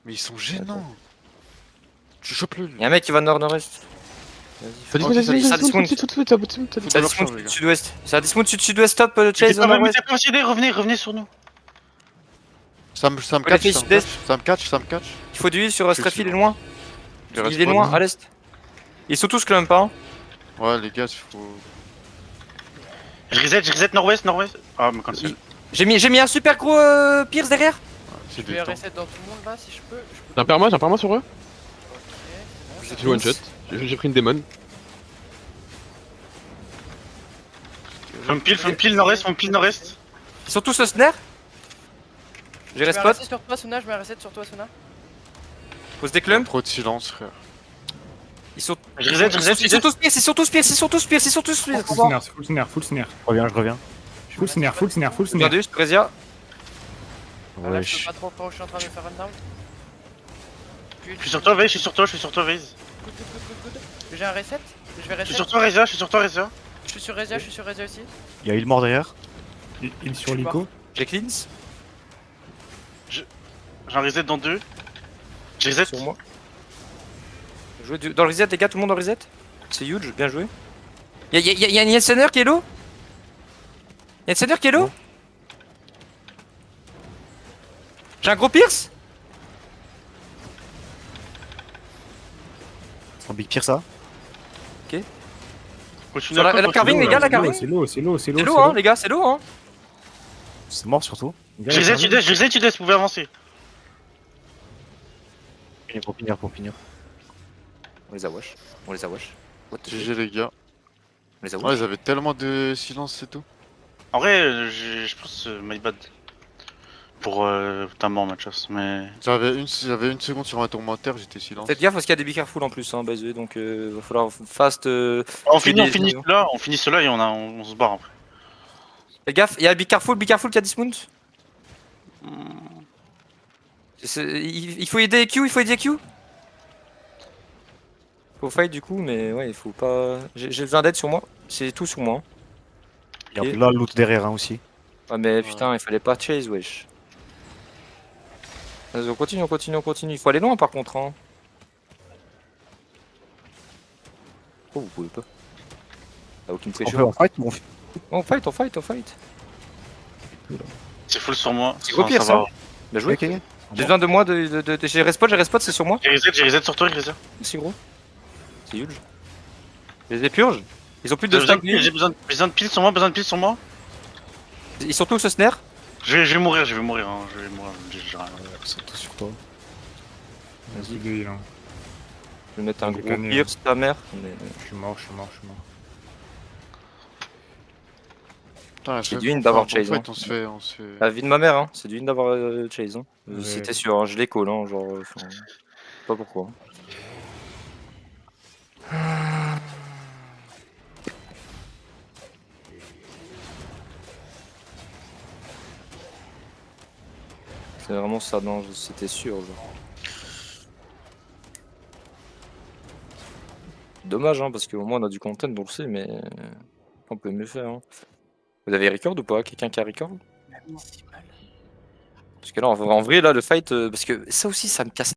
Mais ils sont gênants. Tu chopes le. Y'a un mec qui va nord-nord-est. Ça Ça dismount les gars. sud-ouest. Ça dismount sud-sud-ouest, top, chase au Mais nord-ouest. t'es pas possédé, revenez sur nous. Ça me la catch, fille sud-est. ça me catch. Il faut du heal sur Je suis Strafil, il est sûr. loin. Il Il reste est pas loin, de- à l'est. Ils sont tous clump, hein. Ouais, les gars, il faut. Je reset nord-ouest. Ah, me cancel. J'ai mis un super gros Pierce derrière. C'est Je des vais temps. reset dans tout le monde là si je peux. J'ai un perma sur eux. Ok, J'ai one shot. J'ai pris une démon. Fais pile nord-est. Ils sont tous au snare. J'ai je mets un respot. reset sur toi Sona, je mets un reset sur toi Sona. Pose des clumps. Trop de silence, frère. Ils sont. Je reset, Ils sont tous Pierce, ils sont tous Pierce. Full snare. Je reviens. Full snare. Regardez, je Rezia. Ah, là, je peux pas trop quand je suis en train de faire un down. Je suis sur toi, Vase, Vase. Good. J'ai un reset. Je vais Je reset. suis sur toi, Reza. Je suis sur Rezia aussi. Il y a il mort derrière. Il sur l'ICO. J'ai cleans. J'ai un reset dans 2. J'ai reset. Sur moi. Jouez dans le reset, les gars, tout le monde dans le reset. C'est huge, bien joué. Y'a un Yensener qui est low. Yensener qui est low. J'ai un gros Pierce. C'est un big pire ça. Continue Sur la carving, les gars, la carving. C'est low. C'est low, hein, les gars, c'est low, hein. C'est mort surtout. Je reset, tu vous pouvez avancer. Pour finir. On les a wash. What the shit. GG, les gars. On les a Ouais, wash. ils avaient tellement de silence, c'est tout. En vrai, je pense my bad. Pour ta mort, ma chasse, mais. J'avais une seconde sur un tourmentaire, j'étais silence. Faites gaffe parce qu'il y a des be careful en plus, hein, by the way, donc va falloir fast. On finit cela et on se barre après. Faites gaffe, il y a be careful qui a dismount. Il faut aider Q, Faut fight du coup, mais ouais, il faut pas. J'ai besoin d'aide sur moi, c'est tout sur moi. Il y a là le loot derrière hein, aussi. Ouais, mais putain, il fallait pas chase, wesh. Vas-y, on continue. Il faut aller loin par contre, hein. Oh, vous pouvez pas. T'as aucune On pression. peut en fight ou on fait. On fight. C'est full sur moi. C'est gros pire ça. Bien joué. Ok. J'ai besoin de moi, j'ai respot, c'est sur moi. J'ai reset sur toi, Reza. Merci gros. C'est huge. J'ai des purges. Ils ont plus de stack. J'ai besoin de piles sur moi, Ils sont tous au snare. Je vais mourir, j'ai rien. C'est tout sur toi. Vas-y. Je vais mettre un gros Déconner, pire, c'est ta mère. Mais... Je suis mort. Putain, C'est du win d'avoir chase, hein. On se fait. La vie de ma mère, hein. C'est du win d'avoir chase. Hein. Ouais. C'était sûr, hein. Je les call, hein. Genre. Je sais pas pourquoi. C'est vraiment ça, non, c'était sûr. Genre. Dommage, hein, parce qu'au moins on a du content, on le sait, mais on peut mieux faire. Hein. Vous avez record ou pas? Quelqu'un qui a record? Parce que là, en vrai, là, le fight, parce que ça aussi, ça me casse